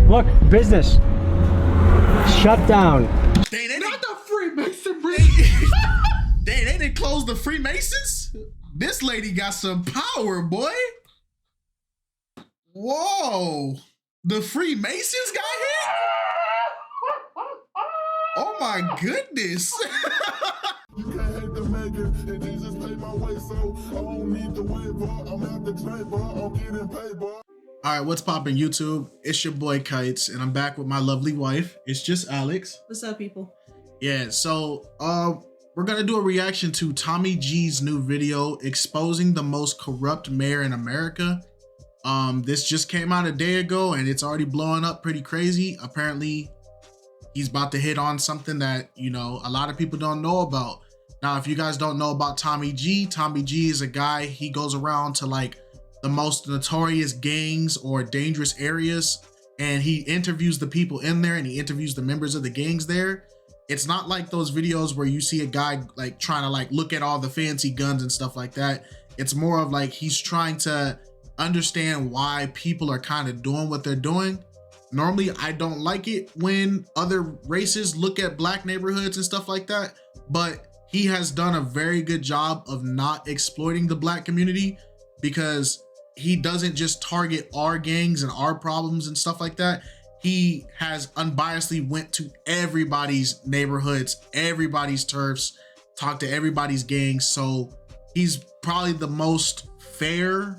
Look, business shut down. Not the Freemasonry. They didn't close the Freemasons. This lady got some power, boy. Whoa, the Freemasons got hit. Oh my goodness. You can't hate the maker, and Jesus paid my way, so I don't need to wait, bro. I'm at the train, bro. I'm getting paid, bro. All right, what's poppin' YouTube? It's your boy Kites, and I'm back with my lovely wife. It's just Alex. What's up, people? Yeah, so we're gonna do a reaction to Tommy G's new video exposing the most corrupt mayor in America. This just came out a day ago, and it's already blowing up pretty crazy. Apparently, he's about to hit on something that, you know, a lot of people don't know about. Now, if you guys don't know about Tommy G is a guy, he goes around to like the most notorious gangs or dangerous areas, and he interviews the people in there and he interviews the members of the gangs there. It's not like those videos where you see a guy like trying to like look at all the fancy guns and stuff like that. It's more of like he's trying to understand why people are kind of doing what they're doing. Normally, I don't like it when other races look at black neighborhoods and stuff like that, but he has done a very good job of not exploiting the black community, because he doesn't just target our gangs and our problems and stuff like that. He has unbiasedly went to everybody's neighborhoods, everybody's turfs, talked to everybody's gangs. So he's probably the most fair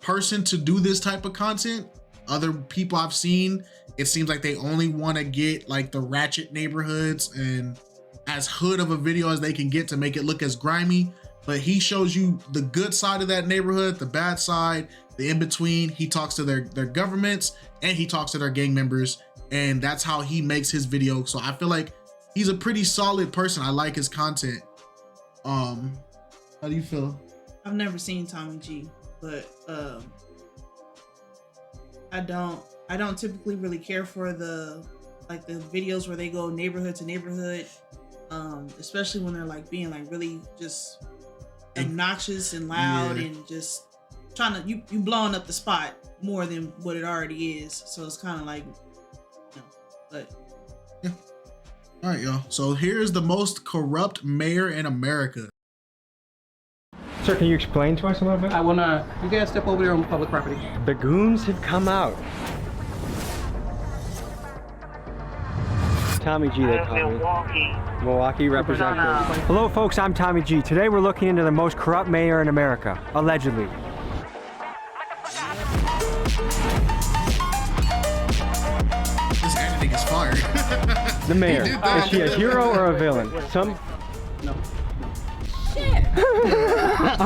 person to do this type of content. Other people I've seen, it seems like they only want to get like the ratchet neighborhoods and as hood of a video as they can get to make it look as grimy. But he shows you the good side of that neighborhood, the bad side, the in-between. He talks to their governments and he talks to their gang members, and that's how he makes his video. So I feel like he's a pretty solid person. I like his content. How do you feel? I've never seen Tommy G, but I don't typically really care for the videos where they go neighborhood to neighborhood, especially when they're like being like really just obnoxious and loud, yeah, and just trying to you blowing up the spot more than what it already is. So it's kind of like, you know, but yeah. All right, y'all. So here's the most corrupt mayor in America. Sir, can you explain to us a little bit? I wanna, you guys step over there on public property. The goons have come out. Tommy G, they call me. Milwaukee representative. Hello folks, I'm Tommy G. Today we're looking into the most corrupt mayor in America, allegedly. This editing is fire. The mayor, is she a hero or a villain? No.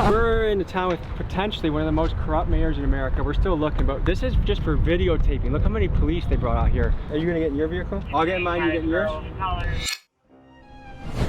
We're in a town with potentially one of the most corrupt mayors in America. We're still looking, but this is just for videotaping. Look how many police they brought out here. Are you gonna get in your vehicle? I'll get in mine, you get in yours?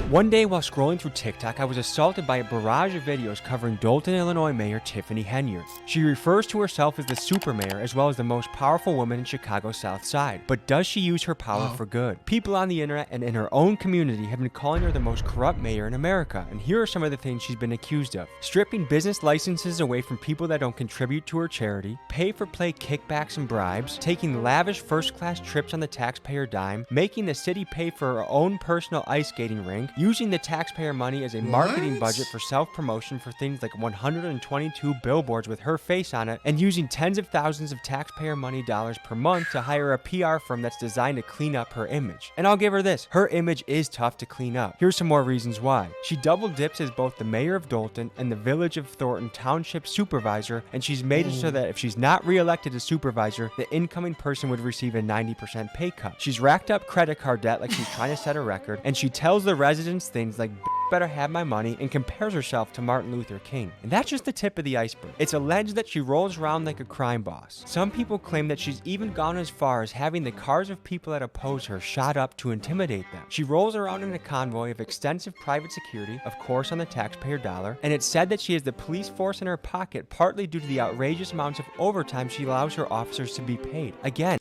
One day while scrolling through TikTok, I was assaulted by a barrage of videos covering Dolton, Illinois Mayor Tiffany Henyard. She refers to herself as the super mayor as well as the most powerful woman in Chicago's South Side. But does she use her power for good? People on the internet and in her own community have been calling her the most corrupt mayor in America, and here are some of the things she's been accused of. Stripping business licenses away from people that don't contribute to her charity, pay-for-play kickbacks and bribes, taking lavish first-class trips on the taxpayer dime, making the city pay for her own personal ice skating rink, using the taxpayer money as a marketing budget for self-promotion for things like 122 billboards with her face on it, and using tens of thousands of taxpayer money dollars per month to hire a PR firm that's designed to clean up her image. And I'll give her this, her image is tough to clean up. Here's some more reasons why. She double dips as both the mayor of Dolton and the village of Thornton township supervisor, and she's made it so that if she's not re-elected as supervisor, the incoming person would receive a 90% pay cut. She's racked up credit card debt like she's trying to set a record, and she tells the residents things like better have my money and compares herself to Martin Luther King. And that's just the tip of the iceberg. It's alleged that she rolls around like a crime boss. Some people claim that she's even gone as far as having the cars of people that oppose her shot up to intimidate them. She rolls around in a convoy of extensive private security, of course on the taxpayer dollar, and it's said that she has the police force in her pocket partly due to the outrageous amounts of overtime she allows her officers to be paid. Again,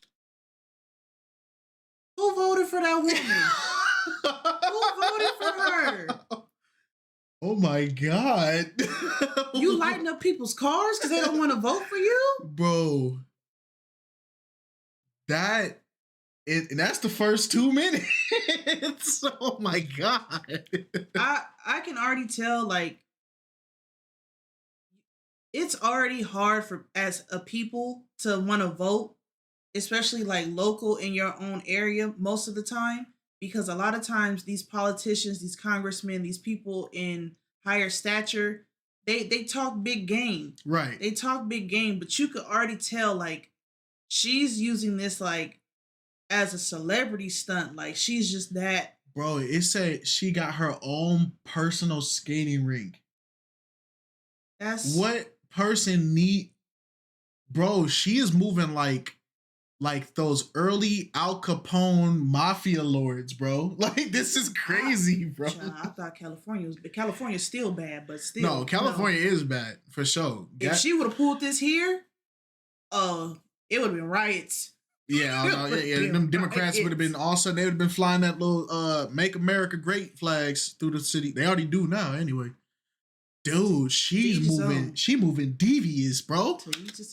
who voted for that woman? Who voted for her? Oh my God. You lighting up people's cars because they don't want to vote for you? Bro, And that's the first 2 minutes. Oh my God. I can already tell, like, it's already hard for as a people to want to vote, especially like local in your own area most of the time, because a lot of times these politicians, these congressmen, these people in higher stature, they talk big game. Right. They talk big game, but you could already tell, like, she's using this like as a celebrity stunt. Like, she's just that. Bro, it said she got her own personal skating rink. That's what person need, bro? She is moving like those early Al Capone mafia lords, bro. Like, this is crazy, bro. I thought California's still bad, but still. No, California is bad for sure. If she would have pulled this here, it would have been riots. Yeah, them Democrats would have been also. They would have been flying that little "Make America Great" flags through the city. They already do now, anyway. Dude, she's moving. She moving devious, bro.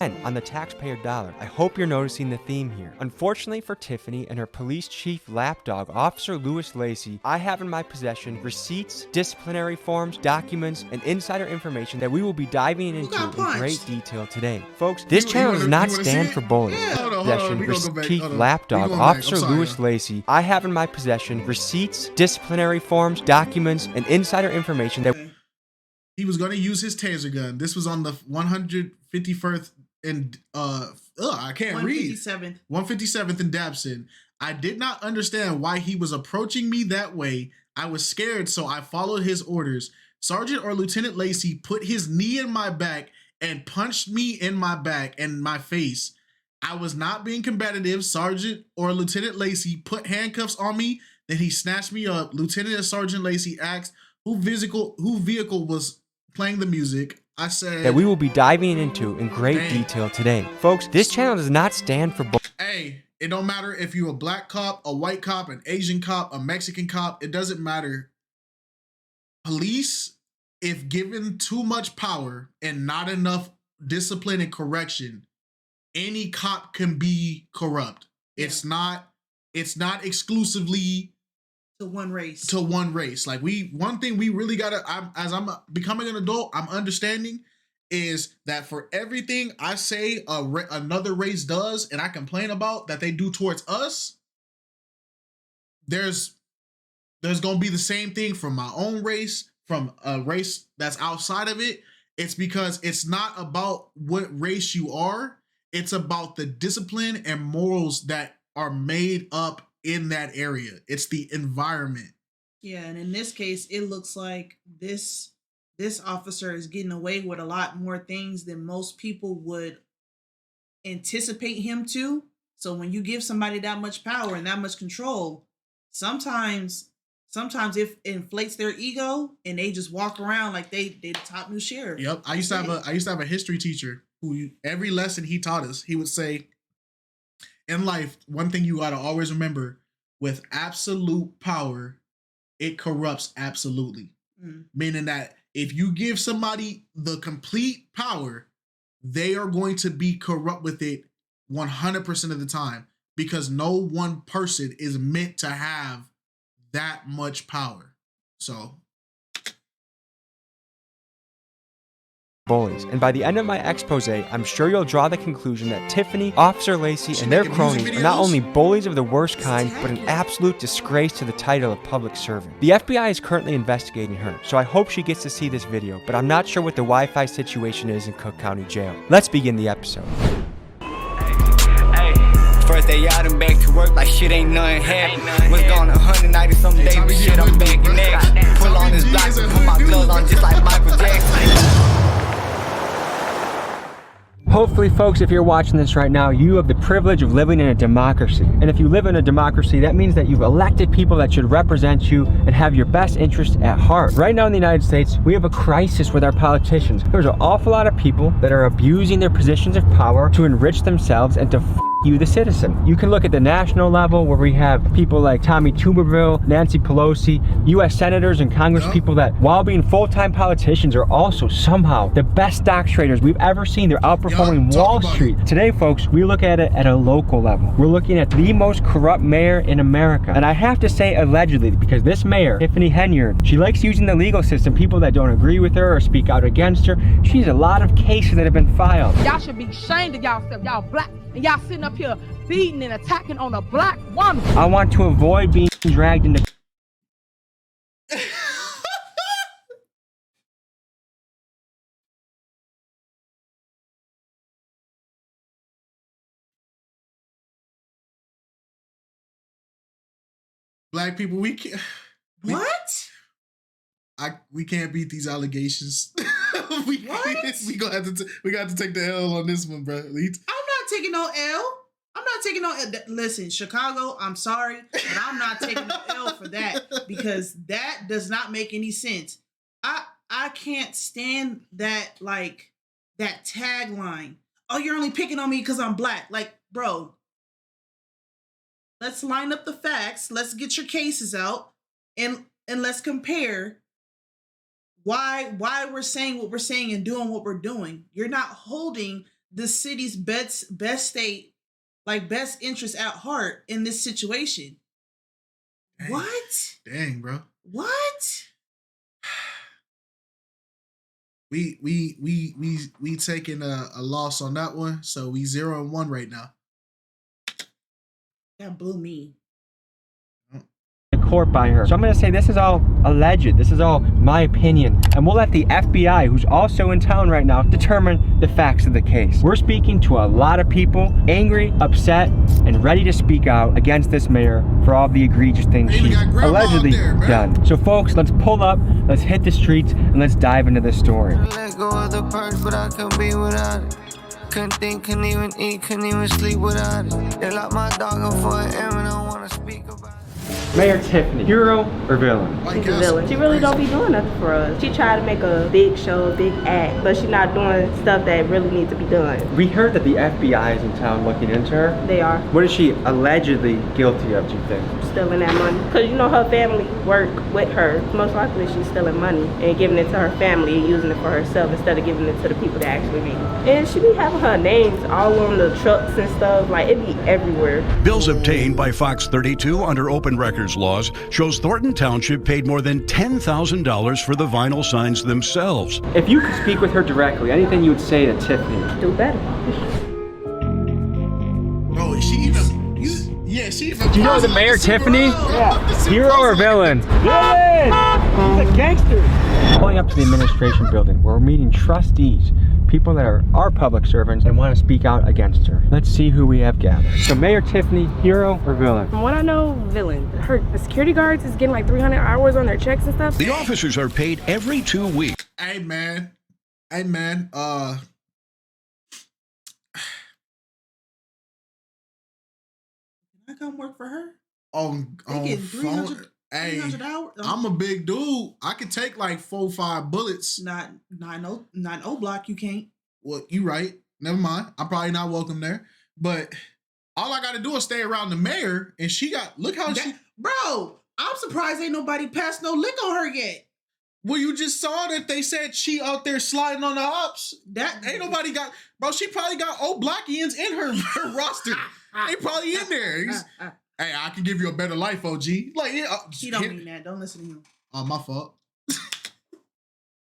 And on the taxpayer dollar, I hope you're noticing the theme here. Unfortunately for Tiffany and her police chief lapdog, Officer Louis Lacey, I have in my possession receipts, disciplinary forms, documents, and insider information that we will be diving into in great detail today. Folks, this channel does not stand for bullying. Chief lapdog, Officer Louis Lacey, I have in my possession receipts, disciplinary forms, documents, and insider information that he was going to use his taser gun. This was on the 151st and I can't read. 157th and Dabson. I did not understand why he was approaching me that way. I was scared, so I followed his orders. Sergeant or Lieutenant Lacey put his knee in my back and punched me in my back and my face. I was not being combative. Sergeant or Lieutenant Lacey put handcuffs on me. Then he snatched me up. Lieutenant and Sergeant Lacey asked who vehicle was playing the music. I said that we will be diving into in great detail today. Folks, this channel does not stand for Hey, it don't matter if you're a black cop, a white cop, an Asian cop, a Mexican cop. It doesn't matter. Police, if given too much power and not enough discipline and correction, any cop can be corrupt. Yeah. It's not exclusively to one race. Like, one thing we really gotta, as I'm becoming an adult, I'm understanding is that for everything I say another race does and I complain about that they do towards us, there's gonna be the same thing from my own race, from a race that's outside of it. It's because it's not about what race you are. It's about the discipline and morals that are made up in that area. It's the environment. Yeah, and in this case, it looks like this officer is getting away with a lot more things than most people would anticipate him to. So when you give somebody that much power and that much control, sometimes it inflates their ego and they just walk around like they the top new sheriff. Yep. I used to have a history teacher who every lesson he taught us, he would say, in life, one thing you gotta always remember: with absolute power, it corrupts absolutely. Meaning that if you give somebody the complete power, they are going to be corrupt with it 100% of the time, because no one person is meant to have that much power. So bullies. And by the end of my expose, I'm sure you'll draw the conclusion that Tiffany, Officer Lacey, and their cronies are not only bullies of the worst kind, but an absolute disgrace to the title of public servant. The FBI is currently investigating her, so I hope she gets to see this video, but I'm not sure what the Wi-Fi situation is in Cook County Jail. Let's begin the episode. First day out and back to work like shit ain't nothing happened. Was gone 190 some days, but shit I'm back in there. Pull on this block and put my gloves on just like Michael Jackson. Hopefully, folks, if you're watching this right now, you have the privilege of living in a democracy. And if you live in a democracy, that means that you've elected people that should represent you and have your best interest at heart. Right now in the United States, we have a crisis with our politicians. There's an awful lot of people that are abusing their positions of power to enrich themselves and to you, the citizen. You can look at the national level where we have people like Tommy Tuberville, Nancy Pelosi, U.S. senators and Congress people that, while being full-time politicians, are also somehow the best stock traders we've ever seen. They're outperforming Wall Street. Today, folks, we look at it at a local level. We're looking at the most corrupt mayor in America. And I have to say allegedly, because this mayor, Tiffany Henyard, she likes using the legal system, people that don't agree with her or speak out against her. She has a lot of cases that have been filed. Y'all should be ashamed of y'all, y'all black, and y'all sitting up here beating and attacking on a black woman. I want to avoid being dragged into Black people, we can't. What? We can't beat these allegations. we got to take the L on this one, bro. I'm not taking no L. I'm not taking no L. Listen, Chicago, I'm sorry, but I'm not taking no L for that because that does not make any sense. I can't stand that, like, that tagline. Oh, you're only picking on me because I'm black. Like, bro, let's line up the facts. Let's get your cases out and let's compare why we're saying what we're saying and doing what we're doing. You're not holding the city's best state, like best interest at heart in this situation. Dang. What? Dang, bro. What? We taking a loss on that one, so we 0-1 right now. That blew me. court by her. So I'm going to say this is all alleged. This is all my opinion. And we'll let the FBI, who's also in town right now, determine the facts of the case. We're speaking to a lot of people, angry, upset, and ready to speak out against this mayor for all the egregious things she's allegedly done. So folks, let's pull up, let's hit the streets, and let's dive into this story. Let go of the purse, but I couldn't be without it. Couldn't think, couldn't even eat, couldn't even sleep without it. They locked my dog up for an M and I don't wanna speak about it. Mayor Tiffany, hero or villain? She's a villain. She really don't be doing nothing for us. She tried to make a big show, a big act, but she's not doing stuff that really needs to be done. We heard that the FBI is in town looking into her. They are. What is she allegedly guilty of, do you think? Stealing that money. Because you know her family work with her. Most likely she's stealing money and giving it to her family and using it for herself instead of giving it to the people that actually need it. And she be having her names all on the trucks and stuff. Like, it be everywhere. Bills obtained by Fox 32 under open records laws shows Thornton Township paid more than $10,000 for the vinyl signs themselves. If you could speak with her directly, anything you would say to Tiffany? Do better. Bro, is she even... Yeah, she even... Do you know the mayor, Tiffany? Yeah. Hero or villain? Villain! He's a gangster! Pulling up to the administration building where we're meeting trustees, people that are our public servants and want to speak out against her. Let's see who we have gathered. So Mayor Tiffany, hero or villain? From what I know, villain. The security guards is getting like 300 hours on their checks and stuff. The officers are paid every 2 weeks. Hey man, can I come work for her? On phone. Hey, hours? I'm a big dude. I could take like 4-5 bullets. Not O block. You can't. Well, you right. Never mind. I'm probably not welcome there. But all I got to do is stay around the mayor, and she got. Look how she. Bro, I'm surprised ain't nobody passed no lick on her yet. Well, you just saw that they said she out there sliding on the ops. That ain't nobody got. Bro, she probably got old Blackians in her roster. They probably in there. Hey, I can give you a better life, OG. Like, he don't mean that. Don't listen to him. Oh, my fault.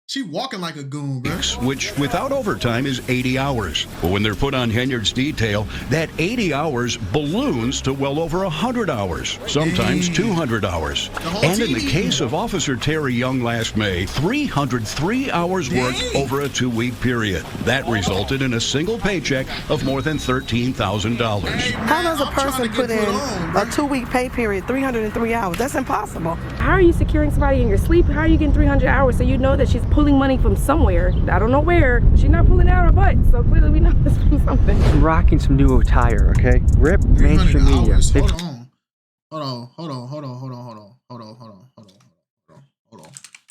She walking like a goon, bro. Which, without overtime, is 80 hours. But when they're put on Henyard's detail, that 80 hours balloons to well over 100 hours, sometimes 200 hours. And in the case of Officer Terry Young last May, 303 hours worked over a 2-week period. That resulted in a single paycheck of more than $13,000. How does a person put in a 2-week pay period, 303 hours? That's impossible. How are you securing somebody in your sleep? How are you getting 300 hours so you know that she's pulling money from somewhere? I don't know where. She's not pulling out her butt, so clearly we know this from something. I'm rocking some new attire, okay? Rip mainstream media. Hold on.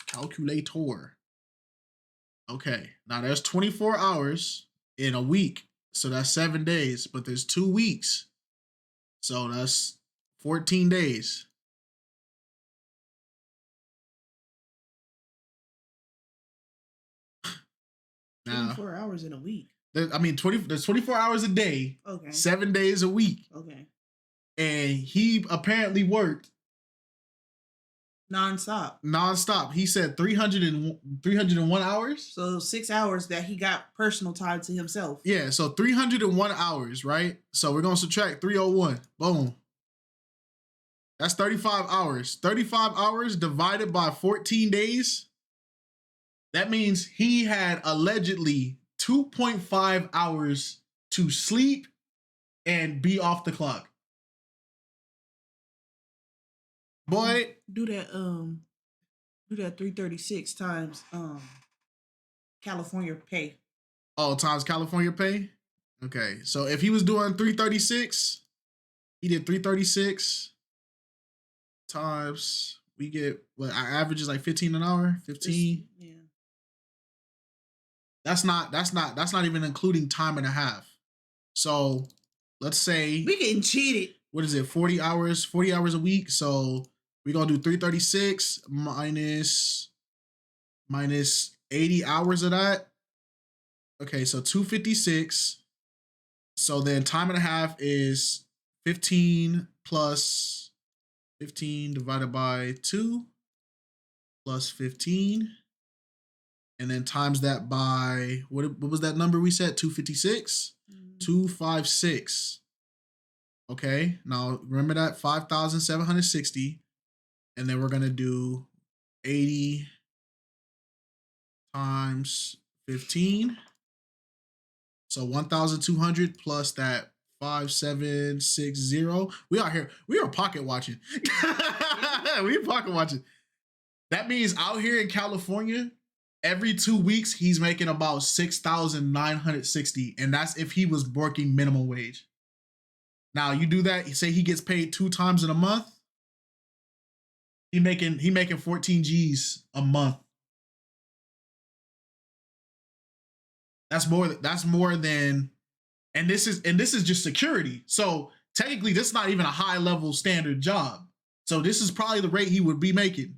Calculator. Okay, now there's 24 hours in a week. So that's 7 days, but there's 2 weeks. So that's 14 days. Now, 24 hours in a week. There's 24 hours a day. Okay. 7 days a week. Okay. And he apparently worked nonstop. He said 301 hours. So 6 hours that he got personal time to himself. Yeah, so 301 hours, right? So we're going to subtract 301. Boom. That's 35 hours. 35 hours divided by 14 days. That means he had allegedly 2.5 hours to sleep and be off the clock. Boy, do that 336 times California pay. Oh, times California pay? Okay. So if he was doing 336, he did 336 times, we get what our average is like 15 an hour, 15. Yeah. That's not even including time and a half. So let's say we getting cheated. What is it? 40 hours a week. So we're gonna do 336 minus 80 hours of that. Okay, so 256. So then time and a half is 15 plus 15 divided by 2 plus 15. And then times that by, what was that number we said? 256? 256. Okay, now remember that 5,760. And then we're going to do 80 times 15. So 1,200 plus that 5,760. We are here. We are pocket watching. We are pocket watching. That means out here in California, every 2 weeks, he's making about 6,960. And that's if he was working minimum wage. Now you do that, you say he gets paid 2 times in a month. He making 14 G's a month. That's more than, and this is just security. So technically, this is not even a high level standard job. So this is probably the rate he would be making.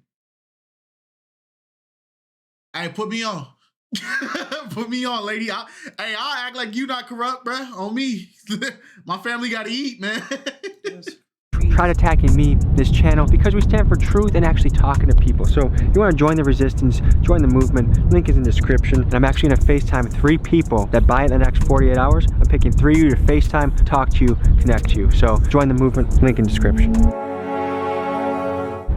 Hey, put me on. Put me on, lady. I'll act like you not corrupt, bruh. On me. My family got to eat, man. Tried attacking me, this channel, because we stand for truth and actually talking to people. So if you want to join the resistance, join the movement, link is in the description. And I'm actually going to FaceTime 3 people that by the next 48 hours. I'm picking 3 of you to FaceTime, talk to you, connect to you. So join the movement, link in description.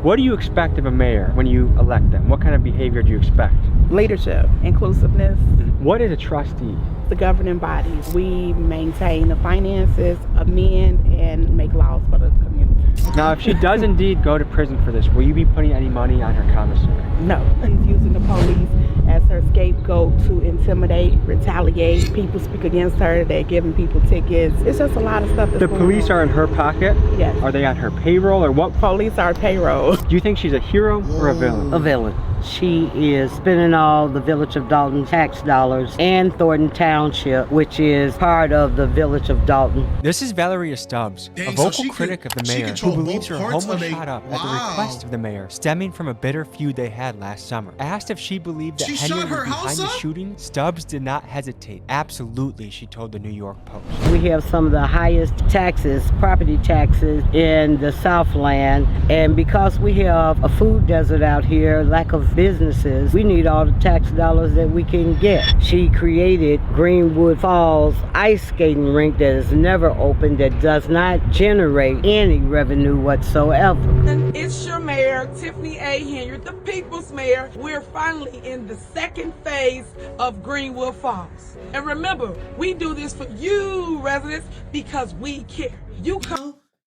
What do you expect of a mayor when you elect them? What kind of behavior do you expect? Leadership, inclusiveness. What is a trustee? The governing bodies. We maintain the finances, amend, and make laws for the community. Now, if she does indeed go to prison for this, will you be putting any money on her commissary? No. She's using the police as her scapegoat to intimidate, retaliate. People speak against her. They're giving people tickets. It's just a lot of stuff that's The police are in her pocket? Yes. Are they on her payroll or what? Police are payroll. Do you think she's a hero or a villain? A villain. She is spending all the village of Dolton tax dollars and Thornton Township, which is part of the village of Dolton. This is Valeria Stubbs, a vocal critic of the mayor who believes her home was shot up at the request of the mayor, stemming from a bitter feud they had last summer. Asked if she believed that Henyard was behind the shooting, Stubbs did not hesitate. Absolutely, she told the New York Post. We have some of the highest taxes, property taxes in the Southland, and because we have a food desert out here, lack of businesses, we need all the tax dollars that we can get. She created Greenwood Falls ice skating rink that is never open, that does not generate any revenue whatsoever. And it's your mayor, Tiffany A. Henyard, the people's mayor. We're finally in the second phase of Greenwood Falls. And remember, we do this for you residents because we care. You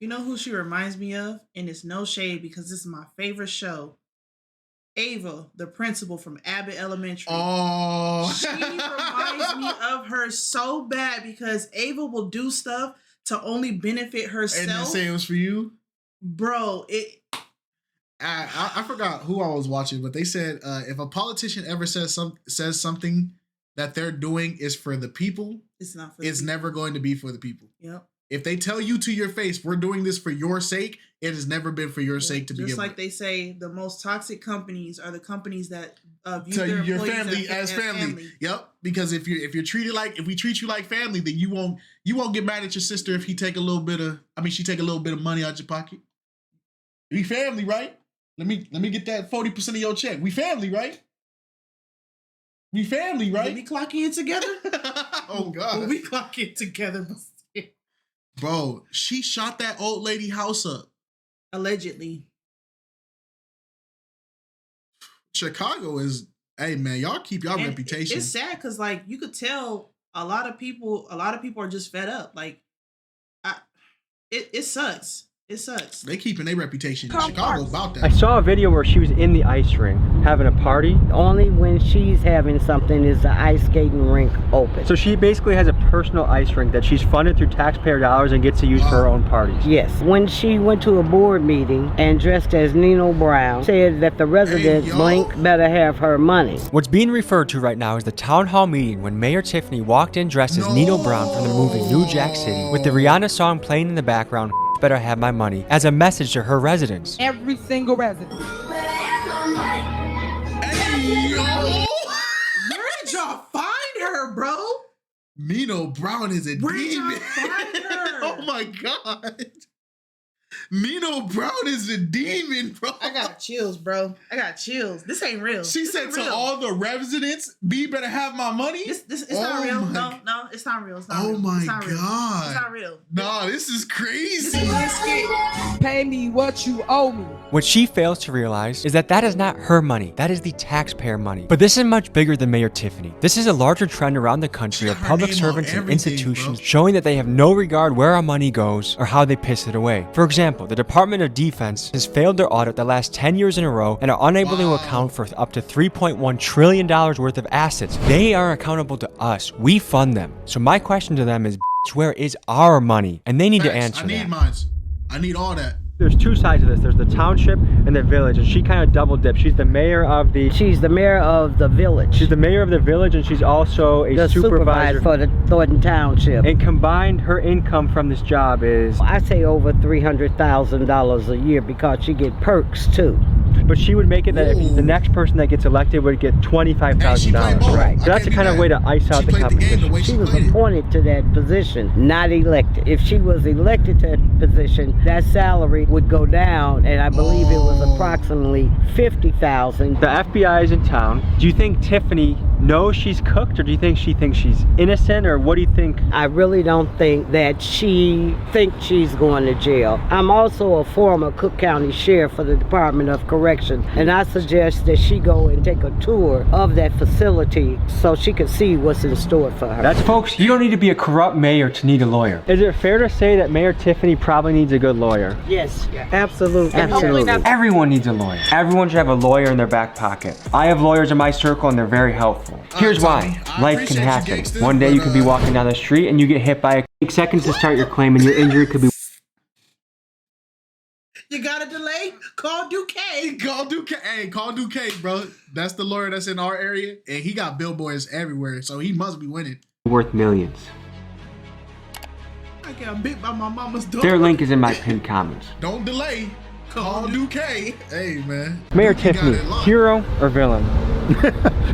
know who she reminds me of? And it's no shade because this is my favorite show. Ava, the principal from Abbott Elementary. Oh. She reminds me of her so bad because Ava will do stuff to only benefit herself. And then say it was for you? Bro, I forgot who I was watching, but they said if a politician ever says something that they're doing is for the people, it's not for the it's people. never going to be for the people. Yep. If they tell you to your face, we're doing this for your sake, it has never been for your sake to begin with. Just like they say, the most toxic companies are the companies that view tell their your employees family as family. Yep. Because if you're treated like, if we treat you like family, then you won't get mad at your sister if she take a little bit of money out your pocket. We family, right? Let me get that 40% of your check. We family, right? We family, right? Did we clock in together? Oh God. Well, we clock in together. Bro, she shot that old lady house up. Allegedly. Chicago is, hey man, y'all keep y'all reputation. It's sad because like you could tell a lot of people are just fed up. Like it sucks. It sucks. They keeping their reputation. Chicago's about that. I saw a video where she was in the ice rink having a party. Only when she's having something is the ice skating rink open. So she basically has a personal ice rink that she's funded through taxpayer dollars and gets to use for her own parties. Yes. When she went to a board meeting and dressed as Nino Brown, said that the residents blink better have her money. What's being referred to right now is the town hall meeting when Mayor Tiffany walked in dressed as Nino Brown from the movie New Jack City with the Rihanna song playing in the background, Better Have My Money, as a message to her residents. Every single resident. Hey, yo! Where did y'all find her, bro? Nino Brown is a Where did demon. y'all find her? Oh my God. Nino Brown is a demon, bro. I got chills, bro. I got chills. This ain't real. She said to all the residents, "B better have my money." It's not real. No, it's not real. It's not real. Oh my It's not real. God. It's not real. Nah, this is crazy. This is a skit. Pay me what you owe me. What she fails to realize is that that is not her money, that is the taxpayer money. But this is much bigger than Mayor Tiffany. This is a larger trend around the country of public servants and institutions showing that they have no regard where our money goes or how they piss it away. For example, the Department of Defense has failed their audit the last 10 years in a row and are unable to account for up to $3.1 trillion worth of assets. They are accountable to us. We fund them. So my question to them is, where is our money? And they need to answer that. I need all that. There's two sides of this. There's the township and the village, and she kind of double dips. She's the mayor of the... She's the mayor of the village. She's the mayor of the village, and she's also a the supervisor for the Dolton township. And combined, her income from this job is... I say over $300,000 a year because she get perks too. But she would make it that if the next person that gets elected would get $25,000. Right. So that's the kind of way to ice out the competition. She was appointed to that position, not elected. If she was elected to that position, that salary would go down, and I believe it was approximately $50,000. The FBI is in town. Do you think Tiffany knows she's cooked, or do you think she thinks she's innocent, or what do you think? I really don't think that she thinks she's going to jail. I'm also a former Cook County Sheriff for the Department of Correction, and I suggest that she go and take a tour of that facility so she can see what's in store for her. That's, folks, you don't need to be a corrupt mayor to need a lawyer. Is it fair to say that Mayor Tiffany probably needs a good lawyer? Yes, absolutely. Absolutely. Everyone needs a lawyer. Everyone should have a lawyer in their back pocket. I have lawyers in my circle and they're very helpful. Here's why. Life can happen. One day you could be walking down the street and you get hit by a... Take seconds to start your claim and your injury could be... You got a delay? Call Duque. Call Duque. Hey, call Duque, bro. That's the lawyer that's in our area, and he got billboards everywhere, so he must be winning. Worth millions. I got bit by my mama's dog. Their link is in my pinned comments. Don't delay. Call Duque. Hey, man. Mayor Tiffany, hero or villain?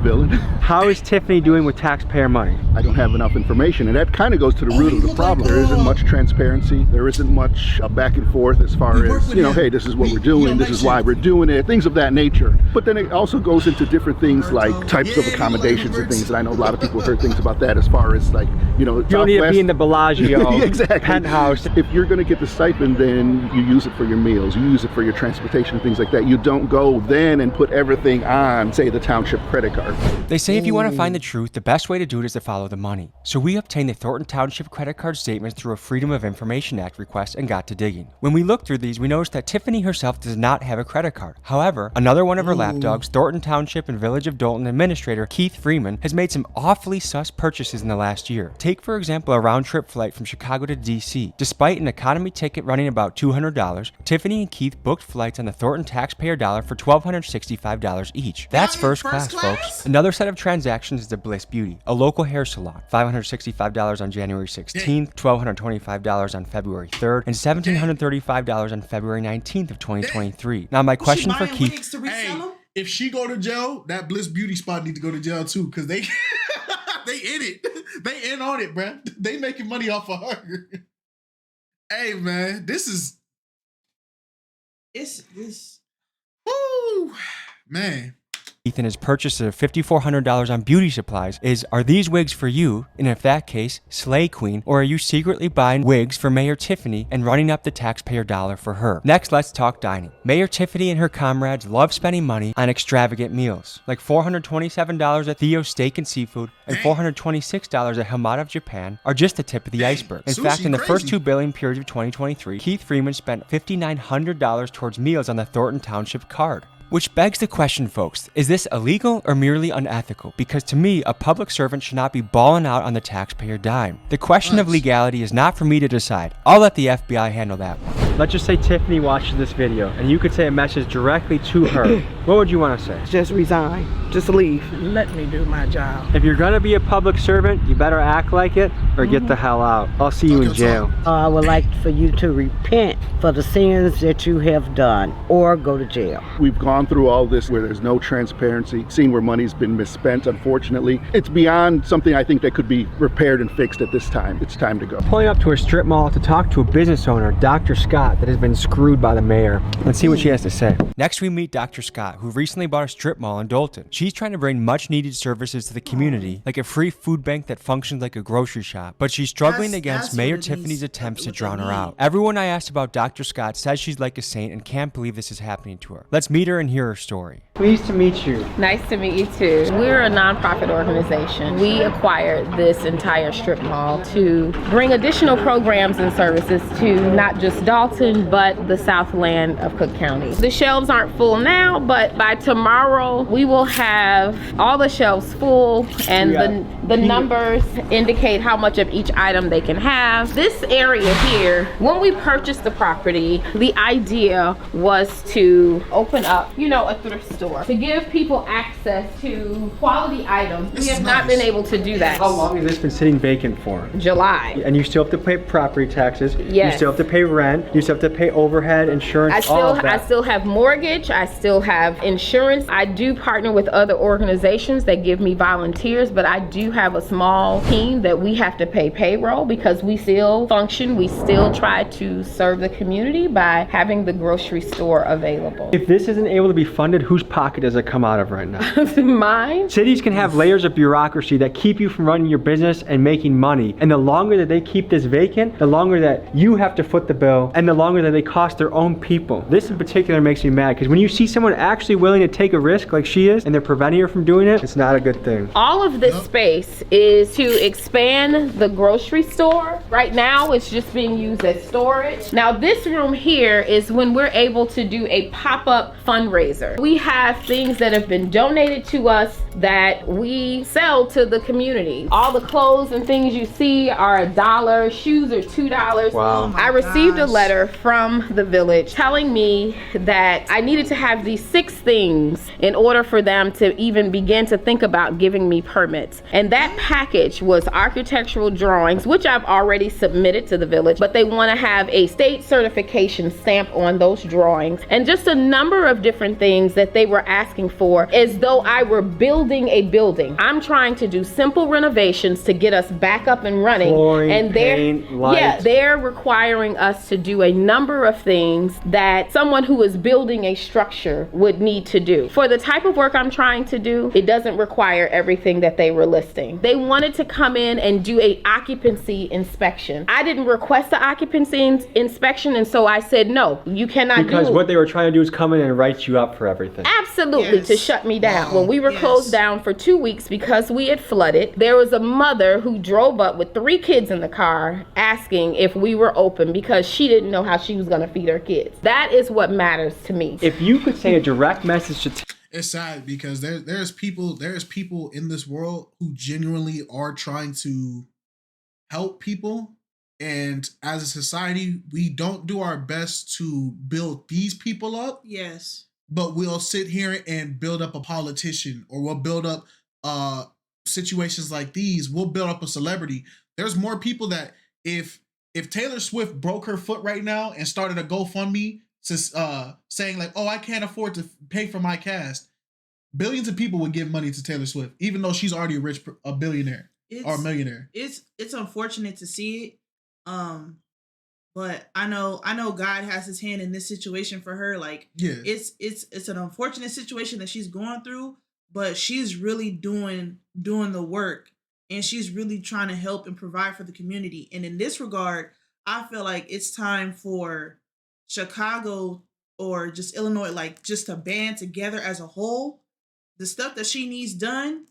Villain. How is Tiffany doing with taxpayer money? I don't have enough information, and that kind of goes to the root of the problem. There isn't much transparency. There isn't much back and forth as far as, you know, hey, this is what we're doing, this is why we're doing it, things of that nature. But then it also goes into different things like types of accommodations and things, and I know a lot of people heard things about that as far as, like, you know, you don't need to be in the Bellagio exactly. penthouse. If you're going to get the stipend, then you use it for your meals, you use it for your transportation, things like that. You don't go then and put everything on, say, the township credit card. They say if you want to find the truth, the best way to do it is to follow the money. So we obtained the Thornton Township credit card statements through a Freedom of Information Act request and got to digging. When we looked through these, we noticed that Tiffany herself does not have a credit card. However, another one of her lapdogs, Thornton Township and Village of Dolton Administrator Keith Freeman, has made some awfully sus purchases in the last year. Take, for example, a round-trip flight from Chicago to DC. Despite an economy ticket running about $200, Tiffany and Keith booked flights on the Thornton taxpayer dollar for $1,265 each. That's first class, folks. Yes. Another set of transactions is the Bliss Beauty, a local hair salon. $565 on January 16th, $1,225 on February 3rd, and $1,735 on February 19th of 2023. Now, my question for Keith... Hey, if she go to jail, that Bliss Beauty spot need to go to jail too, because they they in it. They in on it, bruh. They making money off of her. Hey, man, it's woo, man. Ethan has purchased $5,400 on beauty supplies are these wigs for you? And if that case, slay queen, or are you secretly buying wigs for Mayor Tiffany and running up the taxpayer dollar for her? Next, let's talk dining. Mayor Tiffany and her comrades love spending money on extravagant meals, like $427 at Theo's Steak and Seafood and $426 at Hamada of Japan are just the tip of the iceberg. In fact, in the first 2 billing periods of 2023, Keith Freeman spent $5,900 towards meals on the Thornton Township card. Which begs the question, folks, is this illegal or merely unethical? Because to me, a public servant should not be balling out on the taxpayer dime. The question of legality is not for me to decide. I'll let the FBI handle that one. Let's just say Tiffany watches this video and you could say a message directly to her. What would you want to say? Just resign. Just leave. Let me do my job. If you're gonna be a public servant, you better act like it or get the hell out. I'll see you in jail. I would like for you to repent for the sins that you have done or go to jail. We've gone through all this where there's no transparency, seeing where money's been misspent, unfortunately. It's beyond something I think that could be repaired and fixed at this time. It's time to go. Pulling up to a strip mall to talk to a business owner, Dr. Scott, that has been screwed by the mayor. Let's see what she has to say. Next, we meet Dr. Scott, who recently bought a strip mall in Dolton. She's trying to bring much needed services to the community, like a free food bank that functions like a grocery shop, but she's struggling against Mayor Tiffany's attempts to drown her out. Everyone I asked about Dr. Scott says she's like a saint and can't believe this is happening to her. Let's meet her and hear her story. Pleased to meet you. Nice to meet you too. We're a nonprofit organization. We acquired this entire strip mall to bring additional programs and services to not just Dolton, but the Southland of Cook County. The shelves aren't full now, but by tomorrow we will have all the shelves full, and the numbers indicate how much of each item they can have. This area here, when we purchased the property, the idea was to open up, a thrift store to give people access to quality items. We have not been able to do that. How long has this been sitting vacant for? July. And you still have to pay property taxes. Yes. You still have to pay rent. You still have to pay overhead, insurance, I still have mortgage. I still have insurance. I do partner with other organizations that give me volunteers, but I do have a small team that we have to pay payroll because we still function. We still try to serve the community by having the grocery store available. If this isn't able to be funded, whose pocket does it come out of right now? Mine? Cities can have layers of bureaucracy that keep you from running your business and making money. And the longer that they keep this vacant, the longer that you have to foot the bill, and the longer that they cost their own people. This in particular makes me mad because when you see someone actually willing to take a risk like she is and they're preventing her from doing it, it's not a good thing. All of this space is to expand the grocery store. Right now it's just being used as storage. Now this room here is when we're able to do a pop-up fundraiser. We have things that have been donated to us that we sell to the community. All the clothes and things you see are $1, shoes are $2. Wow. I received a letter from the village telling me that I needed to have these 6 things in order for them to even begin to think about giving me permits. And that package was architectural drawings, which I've already submitted to the village, but they want to have a state certification stamp on those drawings and just a number of different things that they were asking for as though I were building a building. I'm trying to do simple renovations to get us back up and running. Flooring, and paint, lights. They're requiring us to do a number of things that someone who is building a structure would need to do. For the type of work I'm trying to do, it doesn't require everything that they were listing. They wanted to come in and do a occupancy inspection. I didn't request the occupancy inspection, and so I said, no, you cannot because what they were trying to do is come in and write you up for everything. Absolutely, to shut me down. When we were closed down for 2 weeks because we had flooded, there was a mother who drove up with 3 kids in the car asking if we were open because she didn't know how she was going to feed her kids. That is what matters to me. If you could say a direct message to it's sad because there's people in this world who genuinely are trying to help people, and as a society we don't do our best to build these people up. Yes. but we'll sit here and build up a politician, or we'll build up situations like these. We'll build up a celebrity. There's more people that if Taylor Swift broke her foot right now and started a GoFundMe saying like, oh, I can't afford to pay for my cast, billions of people would give money to Taylor Swift, even though she's already a billionaire or a millionaire. It's unfortunate to see it. But I know God has his hand in this situation for her. Like, yeah, it's an unfortunate situation that she's going through, but she's really doing the work, and she's really trying to help and provide for the community. And in this regard, I feel like it's time for Chicago or just Illinois, like, just to band together as a whole. The stuff that she needs done,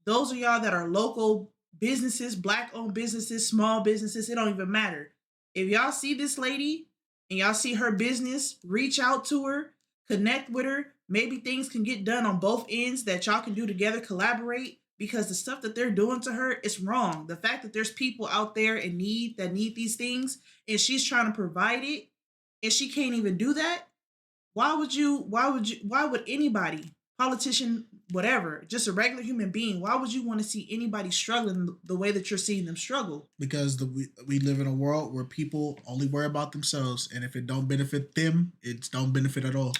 those of y'all that are local businesses, Black-owned businesses, small businesses, it don't even matter. If y'all see this lady and y'all see her business, reach out to her, connect with her. Maybe things can get done on both ends that y'all can do together, collaborate, because the stuff that they're doing to her is wrong. The fact that there's people out there in need that need these things, and she's trying to provide it, and she can't even do that. Why would anybody, politician, whatever, just a regular human being, why would you want to see anybody struggling the way that you're seeing them struggle? Because we live in a world where people only worry about themselves, and if it don't benefit them, it don't benefit at all.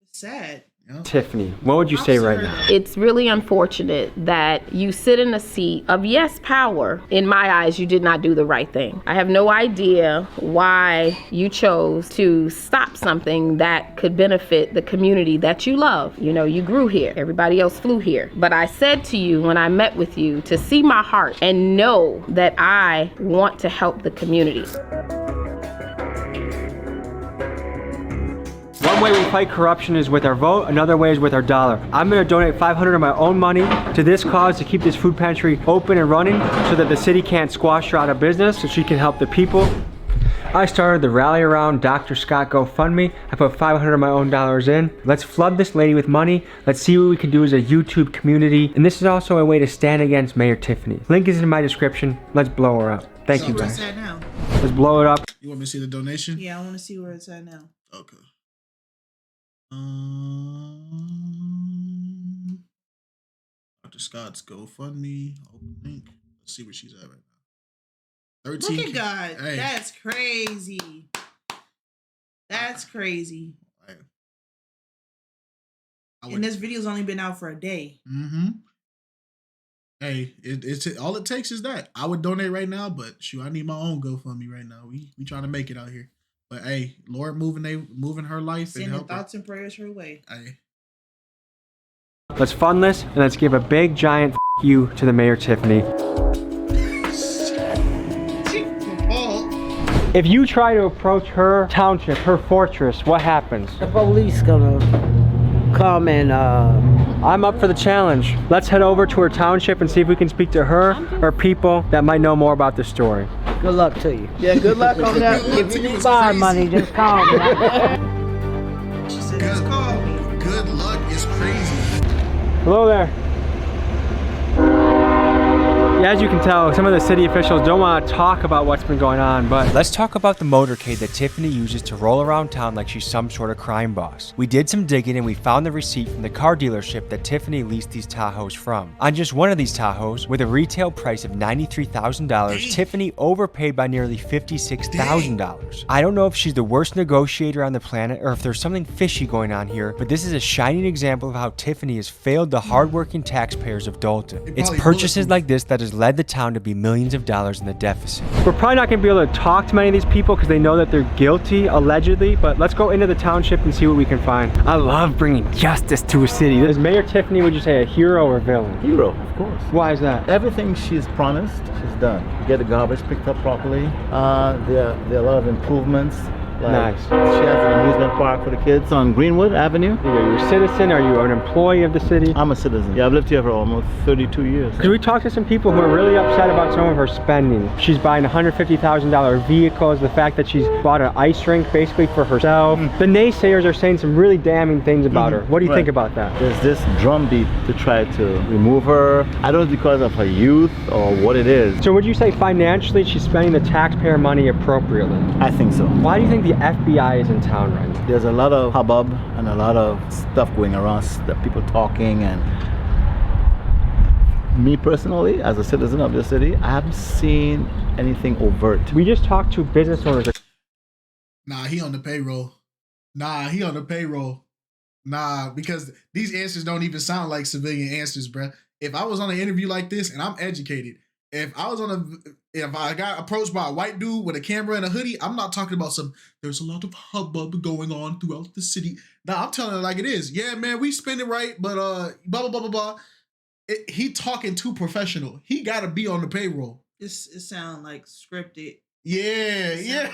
It's sad. Tiffany, what would you say right now? It's really unfortunate that you sit in a seat of, yes, power. In my eyes, you did not do the right thing. I have no idea why you chose to stop something that could benefit the community that you love. You know, you grew here. Everybody else flew here. But I said to you when I met with you to see my heart and know that I want to help the community. One way we fight corruption is with our vote, another way is with our dollar. I'm gonna donate $500 of my own money to this cause to keep this food pantry open and running so that the city can't squash her out of business, so she can help the people. I started the Rally Around Dr. Scott GoFundMe. I put $500 of my own dollars in. Let's flood this lady with money. Let's see what we can do as a YouTube community. And this is also a way to stand against Mayor Tiffany. Link is in my description. Let's blow her up. Thank you guys. Where it's at now? Let's blow it up. You want me to see the donation? Yeah, I want to see where it's at now. Okay. Dr. Scott's GoFundMe. Open link. Let's see where she's at right now. 13. Look at God. Hey. That's crazy. That's crazy. And this video's only been out for a day. Mm-hmm. Hey, it's all it takes is that. I would donate right now, but shoot, I need my own GoFundMe right now. We trying to make it out here. But hey, Lord moving her life. Sending and help thoughts and prayers her way. Hey. Let's fund this and let's give a big giant you to the Mayor Tiffany. If you try to approach her township, her fortress, what happens? The police gonna come and I'm up for the challenge. Let's head over to her township and see if we can speak to her or people that might know more about this story. Good luck to you. Yeah, good luck on that. If you need bond money, just call me. She said, just call me. Good luck is crazy. Hello there. Yeah, as you can tell, some of the city officials don't want to talk about what's been going on, but let's talk about the motorcade that Tiffany uses to roll around town like she's some sort of crime boss. We did some digging and we found the receipt from the car dealership that Tiffany leased these Tahoes from. On just one of these Tahoes, with a retail price of $93,000, Tiffany overpaid by nearly $56,000. I don't know if she's the worst negotiator on the planet or if there's something fishy going on here, but this is a shining example of how Tiffany has failed the hardworking taxpayers of Dolton. It's purchases like this that has led the town to be millions of dollars in the deficit. We're probably not going to be able to talk to many of these people because they know that they're guilty, allegedly, but let's go into the township and see what we can find. I love bringing justice to a city. Is Mayor Tiffany, would you say, a hero or villain? Hero, of course. Why is that? Everything she's promised, she's done. Get the garbage picked up properly. There are a lot of improvements. Like nice. She has an amusement park for the kids on Greenwood Avenue. Are you a citizen? Are you an employee of the city? I'm a citizen. Yeah, I've lived here for almost 32 years. Because we talked to some people who are really upset about some of her spending. She's buying $150,000 vehicles, the fact that she's bought an ice rink basically for herself. The naysayers are saying some really damning things about her. What do you think about that? There's this drumbeat to try to remove her. I don't know if it's because of her youth or what it is. So would you say financially she's spending the taxpayer money appropriately? I think so. Why do you think the FBI is in town right now. There's a lot of hubbub and a lot of stuff going around, people talking, and me personally, as a citizen of the city, I haven't seen anything overt. We just talked to business owners. Nah, he on the payroll. Nah, he on the payroll. Nah, because these answers don't even sound like civilian answers, bruh. If I was on an interview like this, and I'm educated, if I got approached by a white dude with a camera and a hoodie, I'm not talking about there's a lot of hubbub going on throughout the city. Nah, I'm telling it like it is. Yeah, man, we spend it right, but blah, blah, blah, blah, blah. He talking too professional. He got to be on the payroll. It sounds like scripted. Yeah.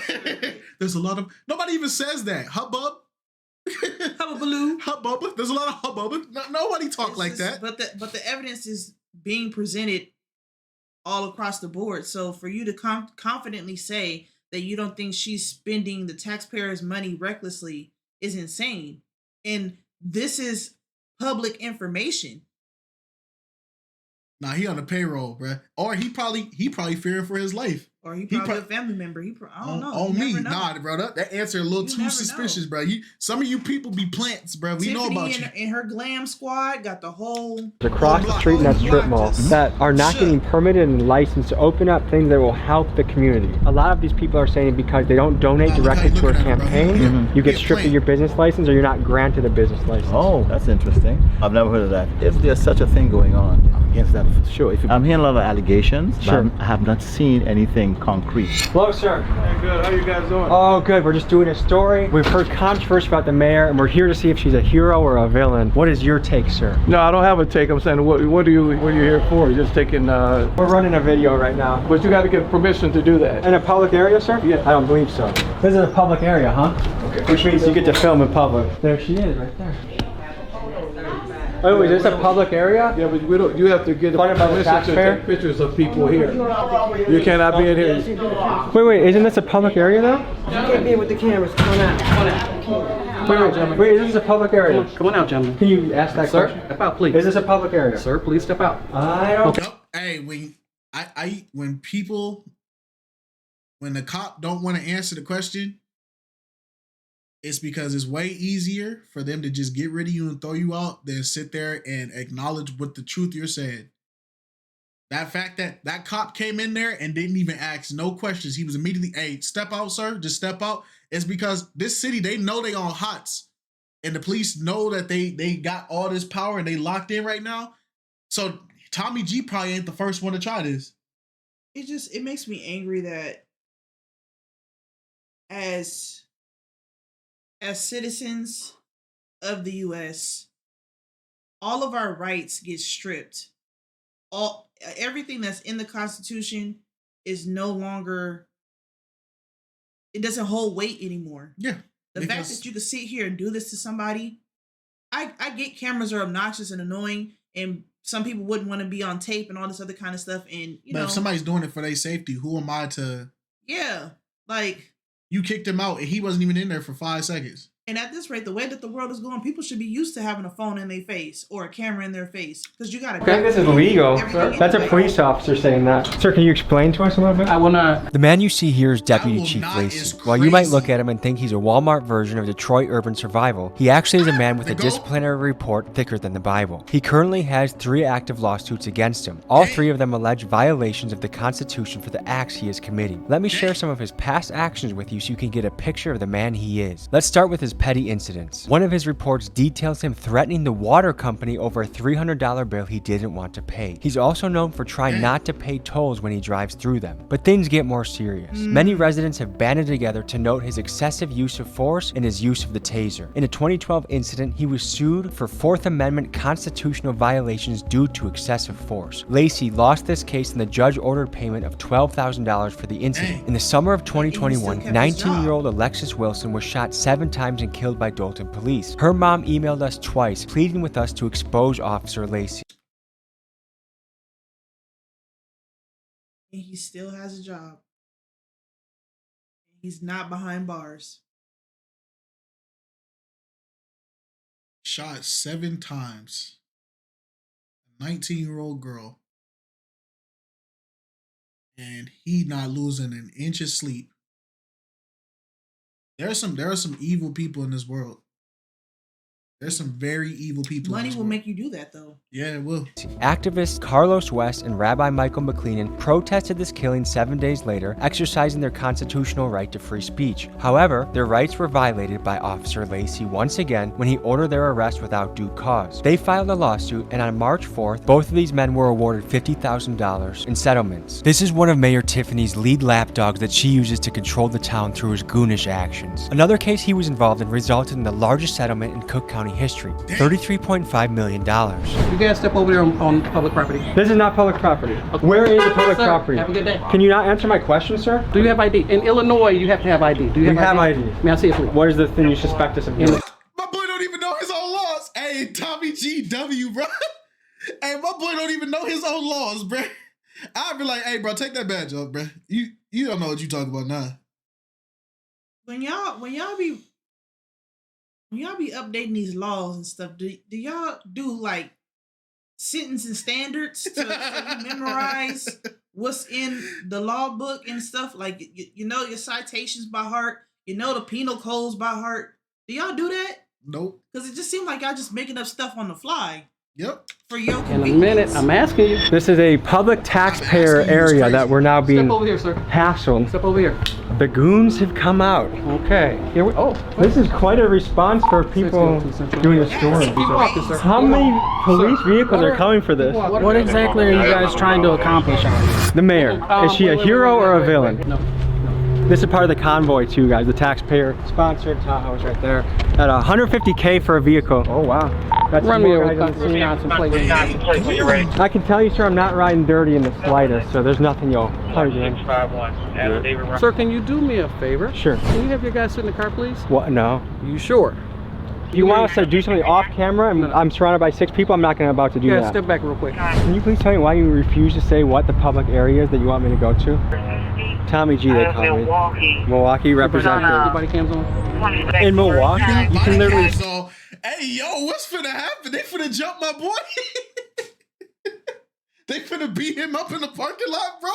There's a lot of, nobody even says that. Hubbub. Hubbubaloo. Hubbub. There's a lot of hubbub. Nobody talk like that. But the evidence is being presented all across the board. So for you to confidently say that you don't think she's spending the taxpayers' money recklessly is insane. And this is public information. Nah, he on the payroll, bruh. Or he probably fearing for his life. Or he probably a family member. I don't know. On me. Nah, bro. That answer a little too suspicious, bro. Some of you people be plants, bro. We know about you. And her glam squad got the whole... Across the street in that strip mall that are not getting permitted and licensed to open up things that will help the community. A lot of these people are saying because they don't donate directly to a campaign, you get stripped of your business license or you're not granted a business license. Oh, that's interesting. I've never heard of that. If there's such a thing going on, I'm against that for sure. I'm hearing a lot of allegations, but I have not seen anything concrete. Hello, sir. Hey, good. How you guys doing? Oh, good. We're just doing a story. We've heard controversy about the mayor, and we're here to see if she's a hero or a villain. What is your take, sir? No, I don't have a take. I'm saying, what are you here for? You're just taking... We're running a video right now. But you got to get permission to do that. In a public area, sir? Yeah. I don't believe so. This is a public area, huh? Okay. Which means you get to film in public. There she is, right there. Oh, is this a public area? Yeah, but we don't. You have to get permission to take pictures of people here. You cannot be in here. Wait, isn't this a public area though? You can't be with the cameras. Come on out. Wait, gentlemen. Wait, is this a public area? Come on out, gentlemen. Can you ask that question? Step out, please. Is this a public area? Sir, please step out. I don't. Okay. Hey, when the cop don't want to answer the question, it's because it's way easier for them to just get rid of you and throw you out than sit there and acknowledge what the truth you're saying. That fact that cop came in there and didn't even ask no questions. He was immediately, hey, step out, sir. Just step out. It's because this city, they know they on hots. And the police know that they got all this power and they locked in right now. So Tommy G probably ain't the first one to try this. It makes me angry that as citizens of the U.S., all of our rights get stripped. Everything that's in the Constitution is no longer, it doesn't hold weight anymore. Yeah. The fact that you could sit here and do this to somebody, I get cameras are obnoxious and annoying, and some people wouldn't want to be on tape and all this other kind of stuff. And but if somebody's doing it for their safety, who am I to? Yeah, like you kicked him out and he wasn't even in there for 5 seconds. And at this rate, the way that the world is going, people should be used to having a phone in their face or a camera in their face because you got to. Okay, this is legal. That's a police officer saying that. Sir, can you explain to us a little bit? I will not. The man you see here is Deputy Chief Lacey. While you might look at him and think he's a Walmart version of Detroit Urban Survival, he actually is a man with a disciplinary report thicker than the Bible. He currently has 3 active lawsuits against him. All 3 of them allege violations of the Constitution for the acts he is committing. Let me share some of his past actions with you so you can get a picture of the man he is. Let's start with his petty incidents. One of his reports details him threatening the water company over a $300 bill he didn't want to pay. He's also known for trying not to pay tolls when he drives through them. But things get more serious. Many residents have banded together to note his excessive use of force and his use of the taser. In a 2012 incident, he was sued for 4th Amendment constitutional violations due to excessive force. Lacey lost this case and the judge ordered payment of $12,000 for the incident. In the summer of 2021, 19-year-old Alexis Wilson was shot 7 times and killed by Dolton police. Her mom emailed us twice, pleading with us to expose Officer Lacey. And he still has a job. He's not behind bars. Shot 7 times. 19-year-old girl. And he not losing an inch of sleep. There are some evil people in this world. There's some very evil people. Money will make you do that, though. Yeah, it will. Activists Carlos West and Rabbi Michael McLennan protested this killing 7 days later, exercising their constitutional right to free speech. However, their rights were violated by Officer Lacey once again when he ordered their arrest without due cause. They filed a lawsuit, and on March 4th, both of these men were awarded $50,000 in settlements. This is one of Mayor Tiffany's lead lapdogs that she uses to control the town through his goonish actions. Another case he was involved in resulted in the largest settlement in Cook County history, $33.5 million. You guys step over there on public property. This is not public property. Okay. Where is the public property? Have a good day. Can you not answer my question, sir? Do you have ID? In Illinois, you have to have ID. Do you have ID? May I see it, please? What is the thing you suspect us of doing? My boy don't even know his own laws. Hey, Tommy GW, bro. Hey, my boy don't even know his own laws, bro. I'd be like, hey, bro, take that badge off, bro. You don't know what you talking about now. When y'all be updating these laws and stuff, do y'all do like sentencing standards to memorize what's in the law book and stuff? Like you know your citations by heart, you know the penal codes by heart. Do y'all do that? Nope. Because it just seems like y'all just making up stuff on the fly. Yep. For your convenience. In a minute, I'm asking you. This is a public taxpayer area that we're now being Step over here, sir. hassled. Step over here. The goons have come out. Okay. Here we. Oh, this is quite a response for people doing a story. How many police vehicles are coming for this? What exactly are you guys trying to accomplish on this? The mayor. Is she a hero or a villain? No. This is part of the convoy too, guys. The taxpayer sponsored Tahoe's right there. At $150K for a vehicle. Oh wow. That's Run me over. I can tell you, sir, I'm not riding dirty in the slightest, so there's nothing you'll probably do. Sir, can you do me a favor? Sure. Can you have your guys sit in the car, please? What? No. You sure? You want us to do something off camera and I'm surrounded by 6 people? I'm not going to about to do that. Yeah, step back real quick. Can you please tell me why you refuse to say what the public area is that you want me to go to? Tommy G, they call me. Milwaukee representative. Everybody cams on? In Milwaukee? You can literally... Hey, yo, what's finna happen? They finna jump my boy? They finna beat him up in the parking lot, bro?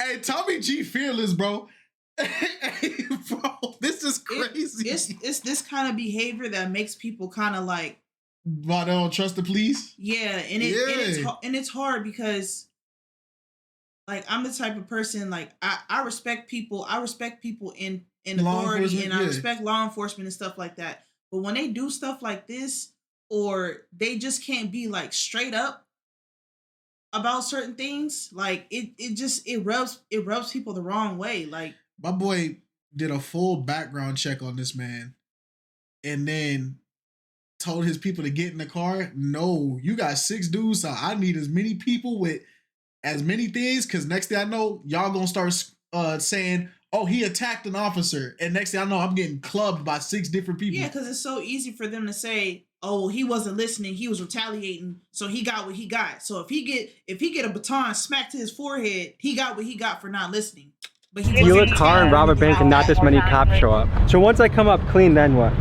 Hey, Tommy G fearless, bro. Hey, bro, this is crazy. It's this kind of behavior that makes people kind of like... Why they don't trust the police? Yeah, and it's hard because... Like, I'm the type of person, like, I respect people. I respect people in authority, and I respect law enforcement and stuff like that. But when they do stuff like this, or they just can't be, like, straight up about certain things, like, it rubs people the wrong way. Like, my boy did a full background check on this man, and then told his people to get in the car. No, you got 6 dudes, so I need as many people with as many things, because next thing I know, y'all gonna start saying, oh, he attacked an officer, and next thing I know, I'm getting clubbed by 6 different people. Yeah, because it's so easy for them to say, oh, well, he wasn't listening, he was retaliating, so he got what he got. So if he get a baton smacked to his forehead, he got what he got for not listening. But he steal a car and rob a bank and not this many cops show up. So once I come up clean, then what?